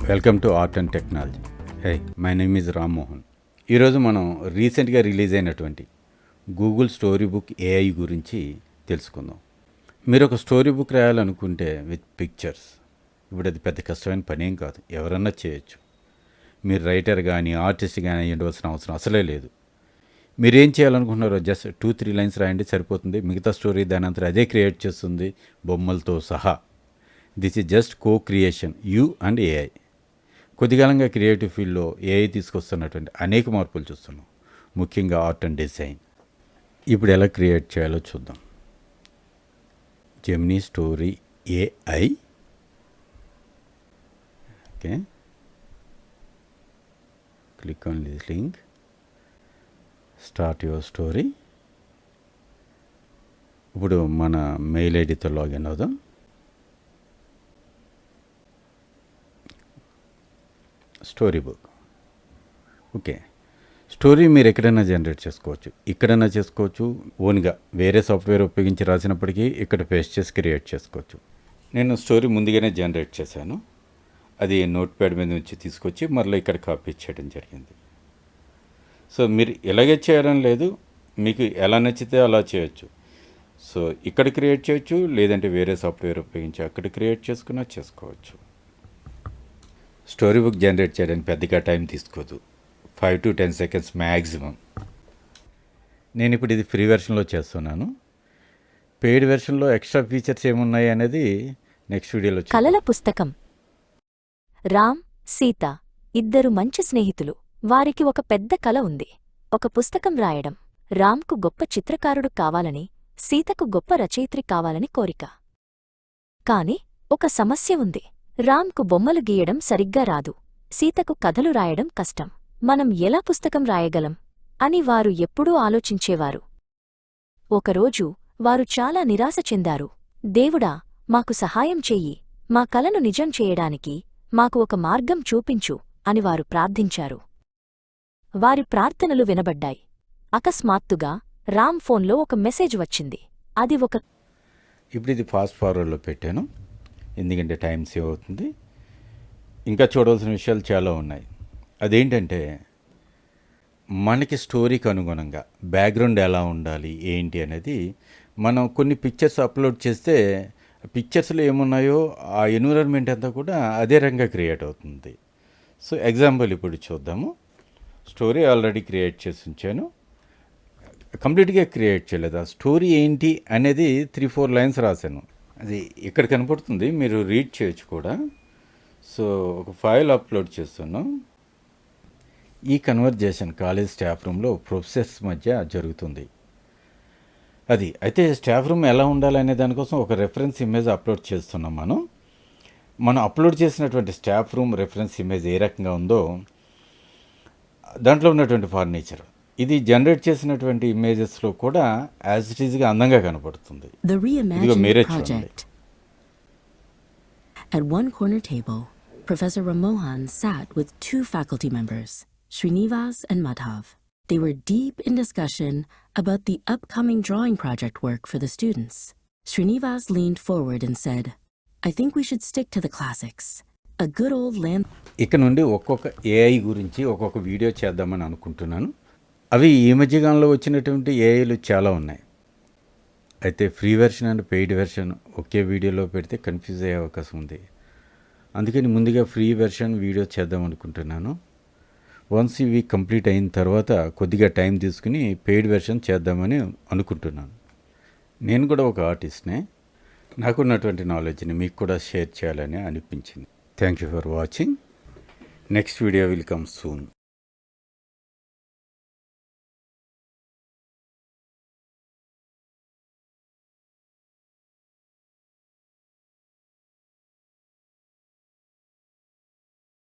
Welcome to art and technology. Hey, my name is Ram Mohan. ఈరోజు మనం రీసెంట్గా రిలీజ్ అయినటువంటి గూగుల్ స్టోరీ బుక్ ఏఐ గురించి తెలుసుకుందాం. మీరు ఒక స్టోరీ బుక్ రాయాలనుకుంటే విత్ పిక్చర్స్, ఇప్పుడు అది పెద్ద కష్టమైన పని ఏం కాదు, ఎవరన్నా చేయొచ్చు. మీరు రైటర్ కానీ ఆర్టిస్ట్ కానీ ఉండవలసిన అవసరం అసలే లేదు. మీరేం చేయాలనుకుంటున్నారో జస్ట్ 2-3 లైన్స్ రాయండి, సరిపోతుంది. మిగతా స్టోరీ దాని అంతా అదే క్రియేట్ చేస్తుంది, బొమ్మలతో సహా. This is just co creation, you and AI. కొద్దికాలంగా క్రియేటివ్ ఫీల్డ్లో ఏఐ తీసుకొస్తున్నటువంటి అనేక మార్పులు చూస్తున్నాం, ముఖ్యంగా ఆర్ట్ అండ్ డిజైన్. ఇప్పుడు ఎలా క్రియేట్ చేయాలో చూద్దాం. Gemini story AI. Okay, click on this link, start your story. ఇప్పుడు మన మెయిల్ ఐడితో లాగిన్ అవుదాం. Story book. ఓకే, స్టోరీ మీరు ఎక్కడైనా జనరేట్ చేసుకోవచ్చు, ఇక్కడైనా చేసుకోవచ్చు, ఓన్గా వేరే సాఫ్ట్వేర్ ఉపయోగించి రాసినప్పటికీ ఇక్కడ పేస్ట్ చేసి క్రియేట్ చేసుకోవచ్చు. నేను స్టోరీ ముందుగానే జనరేట్ చేశాను, అది నోట్ ప్యాడ్ మీద నుంచి తీసుకొచ్చి మరలా ఇక్కడ కాపీ చేయడం జరిగింది. సో మీరు ఎలాగే చేయడం లేదు, మీకు ఎలా నచ్చితే అలా చేయొచ్చు. సో ఇక్కడ క్రియేట్ చేయొచ్చు, లేదంటే వేరే సాఫ్ట్వేర్ ఉపయోగించి అక్కడ క్రియేట్ చేసుకున్నా చేసుకోవచ్చు. స్టోరీ బుక్ జనరేట్ చేయడానికి పెద్దగా టైం తీసుకోదు, 5 to 10 seconds మ్యాక్సిమం. నేను ఇప్పుడు ఇది ఫ్రీ వెర్షన్లో చేస్తున్నాను. పెయిడ్ వెర్షన్లో ఎక్స్ట్రా ఫీచర్స్ ఏమున్నాయి అనేది నెక్స్ట్ వీడియోలో. కలల పుస్తకం. రామ్, సీత ఇద్దరు మంచి స్నేహితులు. వారికి ఒక పెద్ద కల ఉంది, ఒక పుస్తకం రాయడం. రామ్కు గొప్ప చిత్రకారుడు కావాలని, సీతకు గొప్ప రచయిత్రి కావాలని కోరిక. కాని ఒక సమస్య ఉంది. రామ్కు బొమ్మలు గీయడం సరిగ్గా రాదు, సీతకు కథలు రాయడం కష్టం. మనం ఎలా పుస్తకం రాయగలం అని వారు ఎప్పుడూ ఆలోచించేవారు. ఒకరోజు వారు చాలా నిరాశ చెందారు. దేవుడా, మాకు సహాయం చెయ్యి, మా కలను నిజం చేయడానికి మాకు ఒక మార్గం చూపించు అని వారు ప్రార్థించారు. వారి ప్రార్థనలు వినబడ్డాయి. అకస్మాత్తుగా రామ్ ఫోన్లో ఒక మెసేజ్ వచ్చింది. అది ఒక ఇప్పుడు ఇది ఫాస్ట్ ఫార్వర్డ్లో పెట్టాను, ఎందుకంటే టైం సేవ్ అవుతుంది. ఇంకా చూడవలసిన విషయాలు చాలా ఉన్నాయి. అదేంటంటే, మనకి స్టోరీకి అనుగుణంగా బ్యాక్గ్రౌండ్ ఎలా ఉండాలి ఏంటి అనేది మనం కొన్ని పిక్చర్స్ అప్లోడ్ చేస్తే పిక్చర్స్లో ఏమున్నాయో ఆ ఎన్విరాన్మెంట్ అంతా కూడా అదే రకంగా క్రియేట్ అవుతుంది. సో ఎగ్జాంపుల్ ఇప్పుడు చూద్దాము. స్టోరీ ఆల్రెడీ క్రియేట్ చేసి ఉంచాను, కంప్లీట్గా క్రియేట్ చేయలేదు. ఆ స్టోరీ ఏంటి అనేది 3-4 లైన్స్ రాశాను, అది ఇక్కడ కనపడుతుంది, మీరు రీడ్ చేయొచ్చు కూడా. సో ఒక ఫైల్ అప్లోడ్ చేస్తున్నాం. ఈ కన్వర్జేషన్ కాలేజ్ స్టాఫ్ రూమ్లో ప్రొఫెసర్స్ మధ్య జరుగుతుంది. అది అయితే స్టాఫ్ రూమ్ ఎలా ఉండాలనే దానికోసం ఒక రెఫరెన్స్ ఇమేజ్ అప్లోడ్ చేస్తున్నాం. మనం అప్లోడ్ చేసినటువంటి స్టాఫ్ రూమ్ రెఫరెన్స్ ఇమేజ్ ఏ రకంగా ఉందో దాంట్లో ఉన్నటువంటి ఫర్నిచర్, ఇది జనరేట్ చేసినటువంటి ఇమేజెస్లో కూడా యాజ్ ఇట్ ఈజ్గా అందంగా కనపడుతుంది. ఇదిగో మీరే చూడండి. At one corner table, Professor Ramohan sat with 2 faculty members, Srinivas and Madhav. They were deep in discussion about the upcoming drawing project work for the students. Srinivas leaned forward and said, "I think we should stick to the classics. A good old land." ఇక నుండి ఒక్కొక్క AI గురించి ఒక్కొక్క video చేద్దామని అనుకుంటున్నాను. అవి ఈ మధ్యకాలంలో వచ్చినటువంటి ఏఐలు చాలా ఉన్నాయి. అయితే free version and paid version ఒకే వీడియోలో పెడితే కన్ఫ్యూజ్ అయ్యే అవకాశం ఉంది. అందుకని ముందుగా ఫ్రీ వెర్షన్ వీడియో చేద్దాం అనుకుంటున్నాను. వన్స్ ఇవి కంప్లీట్ అయిన తర్వాత కొద్దిగా టైం తీసుకుని పెయిడ్ వెర్షన్ చేద్దామని అనుకుంటున్నాను. నేను కూడా ఒక ఆర్టిస్ట్నే, నాకున్నటువంటి నాలెడ్జ్ని మీకు కూడా షేర్ చేయాలని అనిపించింది. Thank you for watching. Next video will come soon.